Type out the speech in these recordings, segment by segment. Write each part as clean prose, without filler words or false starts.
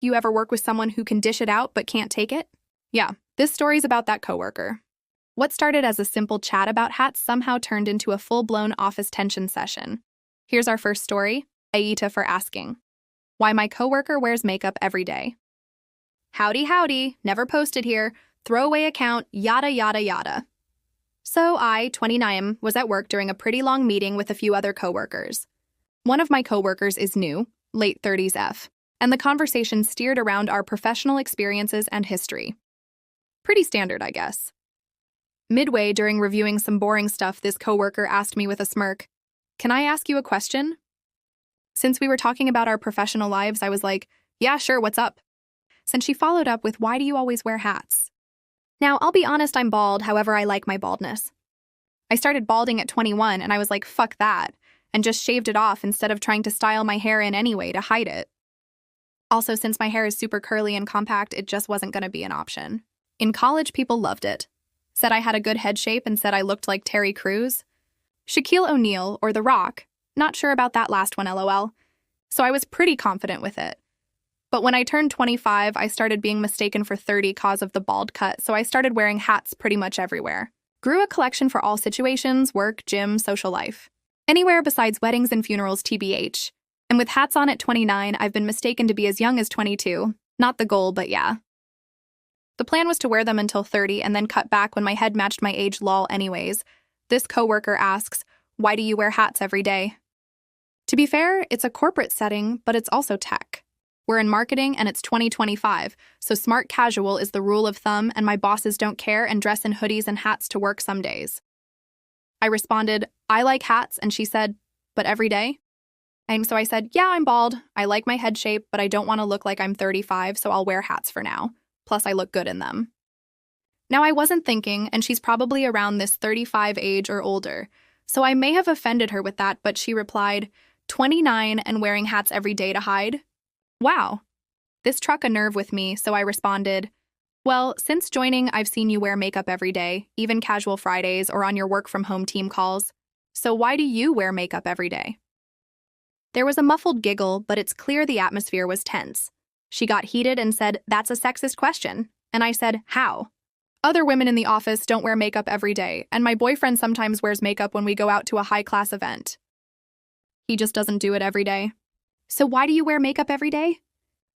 You ever work with someone who can dish it out but can't take it? Yeah, this story's about that coworker. What started as a simple chat about hats somehow turned into a full-blown office tension session. Here's our first story, AITA for asking. Why my coworker wears makeup every day. Howdy, howdy, never posted here, throwaway account, yada, yada, yada. So I, 29, was at work during a pretty long meeting with a few other coworkers. One of my coworkers is new, late 30s F, and the conversation steered around our professional experiences and history. Pretty standard, I guess. Midway during reviewing some boring stuff, this coworker asked me with a smirk, "Can I ask you a question?" Since we were talking about our professional lives, I was like, "Yeah, sure, what's up?" Since she followed up with, "Why do you always wear hats?" Now, I'll be honest, I'm bald, however I like my baldness. I started balding at 21 and I was like, fuck that, and just shaved it off instead of trying to style my hair in anyway to hide it. Also, since my hair is super curly and compact, it just wasn't going to be an option. In college, people loved it. Said I had a good head shape and said I looked like Terry Crews. Shaquille O'Neal or The Rock, not sure about that last one, lol. So I was pretty confident with it. But when I turned 25, I started being mistaken for 30 cause of the bald cut, so I started wearing hats pretty much everywhere. Grew a collection for all situations, work, gym, social life. Anywhere besides weddings and funerals, TBH. And with hats on at 29, I've been mistaken to be as young as 22. Not the goal, but yeah. The plan was to wear them until 30 and then cut back when my head matched my age, lol anyways. This coworker asks, "Why do you wear hats every day?" To be fair, it's a corporate setting, but it's also tech. We're in marketing and it's 2025, so smart casual is the rule of thumb and my bosses don't care and dress in hoodies and hats to work some days. I responded, "I like hats," and she said, "But every day?" And so I said, "Yeah, I'm bald. I like my head shape, but I don't want to look like I'm 35, so I'll wear hats for now. Plus, I look good in them." Now, I wasn't thinking, and she's probably around this 35 age or older, so I may have offended her with that, but she replied, 29 and wearing hats every day to hide? Wow. This struck a nerve with me, so I responded, "Well, since joining, I've seen you wear makeup every day, even casual Fridays or on your work-from-home team calls. So why do you wear makeup every day?" There was a muffled giggle, but it's clear the atmosphere was tense. She got heated and said, "That's a sexist question." And I said, "How?" "Other women in the office don't wear makeup every day, and my boyfriend sometimes wears makeup when we go out to a high-class event. He just doesn't do it every day." "So why do you wear makeup every day?"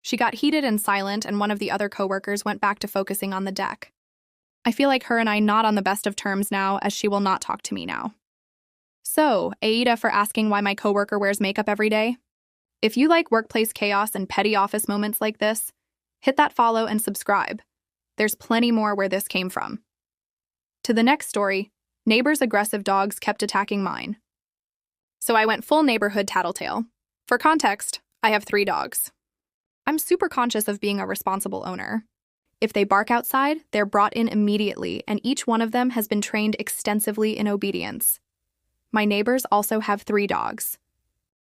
She got heated and silent, and one of the other coworkers went back to focusing on the deck. I feel like her and I not on the best of terms now, as she will not talk to me now. So, AITA for asking why my coworker wears makeup every day. If you like workplace chaos and petty office moments like this, hit that follow and subscribe. There's plenty more where this came from. To the next story, neighbors' aggressive dogs kept attacking mine. So I went full neighborhood tattletale. For context, I have 3 dogs. I'm super conscious of being a responsible owner. If they bark outside, they're brought in immediately, and each one of them has been trained extensively in obedience. My neighbors also have 3 dogs.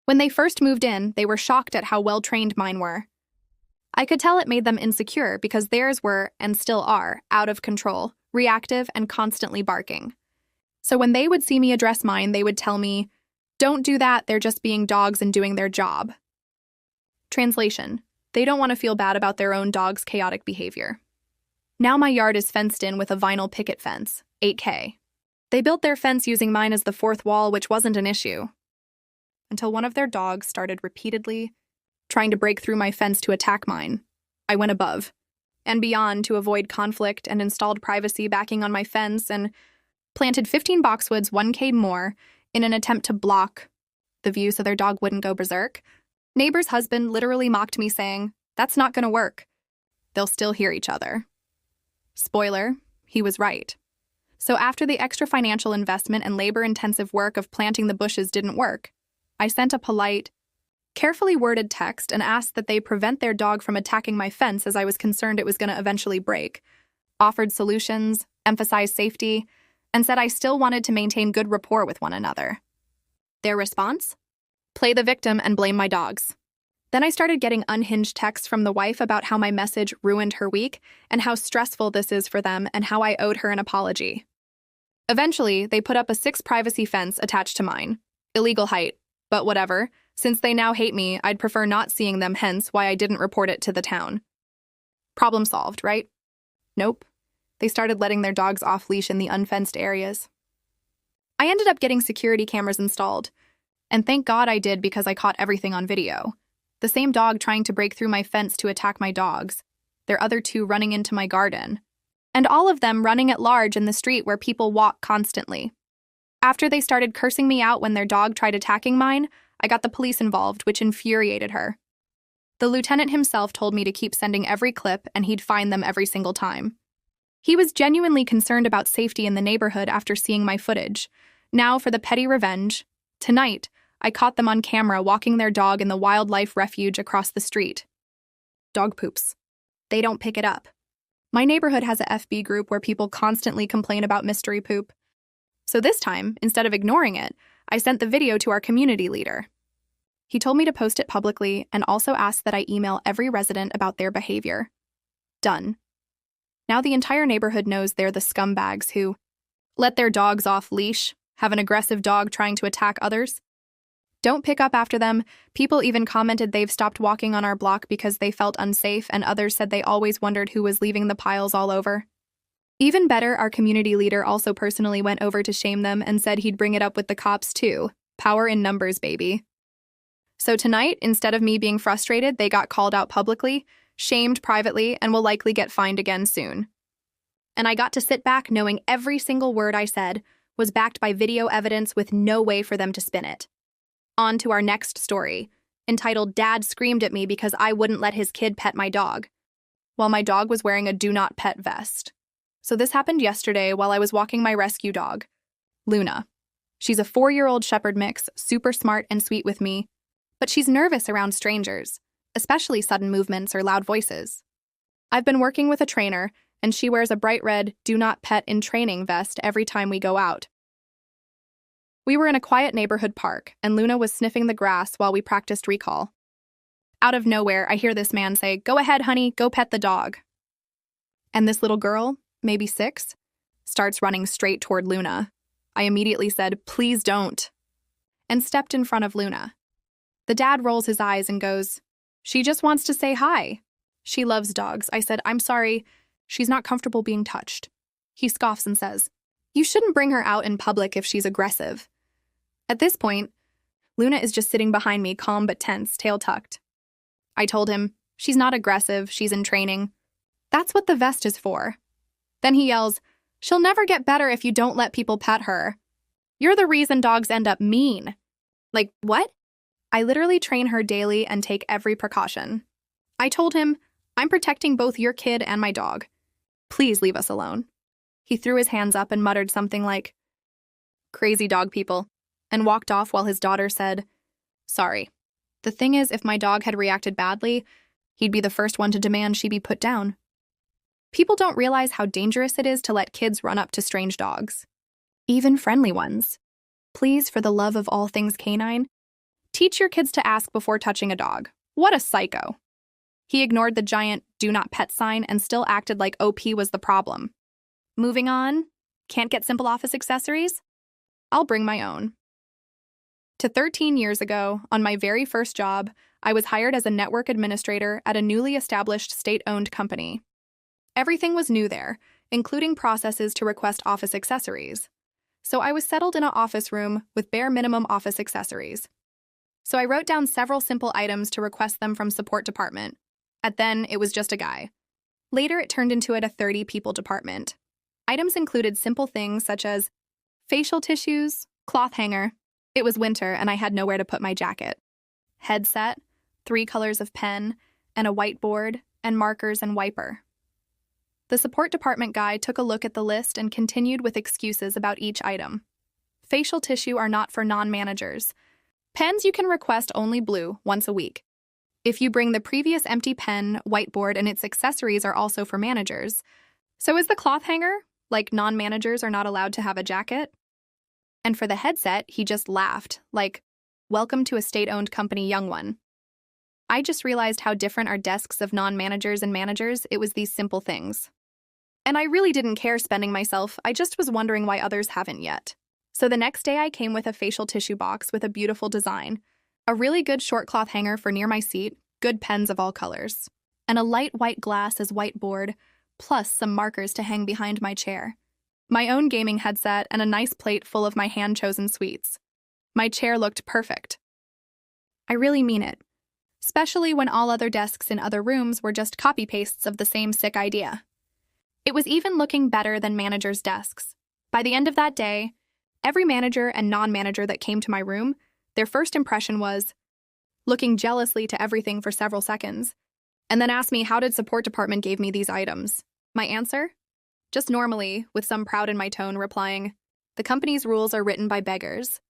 When they first moved in, they were shocked at how well-trained mine were. I could tell it made them insecure because theirs were, and still are, out of control, reactive, and constantly barking. So when they would see me address mine, they would tell me, "Don't do that, they're just being dogs and doing their job." Translation: they don't want to feel bad about their own dog's chaotic behavior. Now my yard is fenced in with a vinyl picket fence, 8K. They built their fence using mine as the 4th wall, which wasn't an issue. Until one of their dogs started repeatedly trying to break through my fence to attack mine. I went above and beyond to avoid conflict and installed privacy backing on my fence and planted 15 boxwoods 1K more in an attempt to block the view so their dog wouldn't go berserk. Neighbor's husband literally mocked me saying, "That's not going to work. They'll still hear each other." Spoiler, he was right. So after the extra financial investment and labor-intensive work of planting the bushes didn't work, I sent a polite, carefully worded text and asked that they prevent their dog from attacking my fence as I was concerned it was going to eventually break, offered solutions, emphasized safety, and said I still wanted to maintain good rapport with one another. Their response? Play the victim and blame my dogs. Then I started getting unhinged texts from the wife about how my message ruined her week and how stressful this is for them and how I owed her an apology. Eventually, they put up a 6 privacy fence attached to mine. Illegal height, but whatever. Since they now hate me, I'd prefer not seeing them, hence why I didn't report it to the town. Problem solved, right? Nope. They started letting their dogs off leash in the unfenced areas. I ended up getting security cameras installed, and thank God I did because I caught everything on video. The same dog trying to break through my fence to attack my dogs, their other two running into my garden, and all of them running at large in the street where people walk constantly. After they started cursing me out when their dog tried attacking mine, I got the police involved, which infuriated her. The lieutenant himself told me to keep sending every clip and he'd find them every single time. He was genuinely concerned about safety in the neighborhood after seeing my footage. Now for the petty revenge. Tonight, I caught them on camera walking their dog in the wildlife refuge across the street. Dog poops. They don't pick it up. My neighborhood has a FB group where people constantly complain about mystery poop. So this time, instead of ignoring it, I sent the video to our community leader. He told me to post it publicly and also asked that I email every resident about their behavior. Done. Now the entire neighborhood knows they're the scumbags who let their dogs off leash, have an aggressive dog trying to attack others. Don't pick up after them. People even commented they've stopped walking on our block because they felt unsafe, and others said they always wondered who was leaving the piles all over. Even better, our community leader also personally went over to shame them and said he'd bring it up with the cops too. Power in numbers, baby. So tonight, instead of me being frustrated, they got called out publicly, shamed privately, and will likely get fined again soon. And I got to sit back knowing every single word I said was backed by video evidence with no way for them to spin it. On to our next story, entitled Dad Screamed at Me Because I Wouldn't Let His Kid Pet My Dog, while my dog was wearing a Do Not Pet vest. So this happened yesterday while I was walking my rescue dog, Luna. She's a 4-year-old shepherd mix, super smart and sweet with me, but she's nervous around strangers, especially sudden movements or loud voices. I've been working with a trainer, and she wears a bright red Do Not Pet in Training vest every time we go out. We were in a quiet neighborhood park, and Luna was sniffing the grass while we practiced recall. Out of nowhere, I hear this man say, "Go ahead, honey, go pet the dog." And this little girl, maybe 6, starts running straight toward Luna. I immediately said, "Please don't," and stepped in front of Luna. The dad rolls his eyes and goes, "She just wants to say hi. She loves dogs." I said, "I'm sorry, she's not comfortable being touched." He scoffs and says, "You shouldn't bring her out in public if she's aggressive." At this point, Luna is just sitting behind me, calm but tense, tail tucked. I told him, "She's not aggressive, she's in training. That's what the vest is for." Then he yells, "She'll never get better if you don't let people pet her. You're the reason dogs end up mean." Like, what? I literally train her daily and take every precaution. I told him, "I'm protecting both your kid and my dog. Please leave us alone." He threw his hands up and muttered something like, "Crazy dog people," and walked off while his daughter said, "Sorry." The thing is, if my dog had reacted badly, he'd be the first one to demand she be put down. People don't realize how dangerous it is to let kids run up to strange dogs, even friendly ones. Please, for the love of all things canine, teach your kids to ask before touching a dog. What a psycho. He ignored the giant "Do Not Pet" sign and still acted like OP was the problem. Moving on, can't get simple office accessories? I'll bring my own. To 13 years ago, on my very first job, I was hired as a network administrator at a newly established state-owned company. Everything was new there, including processes to request office accessories. So I was settled in an office room with bare minimum office accessories. So I wrote down several simple items to request them from support department. And then it was just a guy. Later, it turned into a 30-people department. Items included simple things such as facial tissues, cloth hanger. It was winter and I had nowhere to put my jacket. Headset, 3 colors of pen, and a whiteboard, and markers and wiper. The support department guy took a look at the list and continued with excuses about each item. Facial tissue are not for non-managers. Pens you can request only blue once a week. If you bring the previous empty pen, whiteboard, and its accessories are also for managers. So is the cloth hanger? Like non-managers are not allowed to have a jacket? And for the headset, he just laughed, like, "Welcome to a state-owned company, young one." I just realized how different are desks of non-managers and managers. It was these simple things. And I really didn't care spending myself, I just was wondering why others haven't yet. So the next day I came with a facial tissue box with a beautiful design. A really good short cloth hanger for near my seat, good pens of all colors, and a light white glass as whiteboard, plus some markers to hang behind my chair. My own gaming headset and a nice plate full of my hand-chosen sweets. My chair looked perfect. I really mean it, especially when all other desks in other rooms were just copy-pastes of the same sick idea. It was even looking better than managers' desks. By the end of that day, every manager and non-manager that came to my room, their first impression was looking jealously to everything for several seconds, and then asked me how did support department gave me these items. My answer? Just normally, with some pride in my tone, replying, "The company's rules are written by beggars.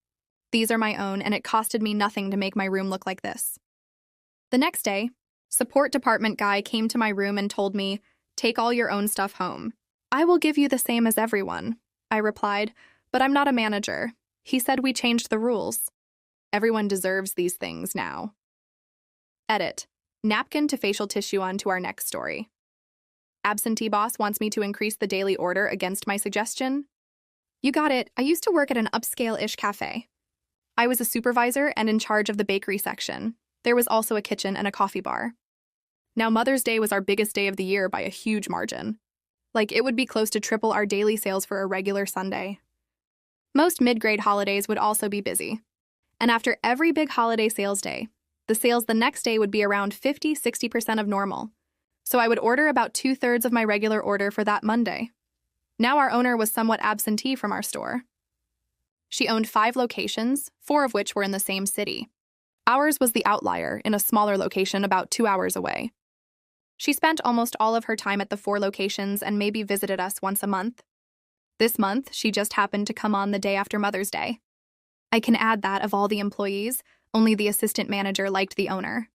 These are my own, and it costed me nothing to make my room look like this." The next day, support department guy came to my room and told me, "Take all your own stuff home." "I will give you the same as everyone," I replied, "but I'm not a manager." He said we changed the rules. Everyone deserves these things now. Edit. Napkin to facial tissue on to our next story. Absentee boss wants me to increase the daily order against my suggestion. You got it. I used to work at an upscale-ish cafe. I was a supervisor and in charge of the bakery section. There was also a kitchen and a coffee bar. Now Mother's Day was our biggest day of the year by a huge margin. Like, it would be close to triple our daily sales for a regular Sunday. Most mid-grade holidays would also be busy. And after every big holiday sales day, the sales the next day would be around 50–60% of normal. So I would order about 2/3 of my regular order for that Monday. Now our owner was somewhat absentee from our store. She owned 5 locations, 4 of which were in the same city. Ours was the outlier in a smaller location about 2 hours away. She spent almost all of her time at the 4 locations and maybe visited us once a month. This month, she just happened to come on the day after Mother's Day. I can add that of all the employees, only the assistant manager liked the owner.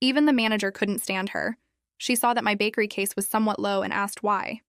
Even the manager couldn't stand her. She saw that my bakery case was somewhat low and asked why.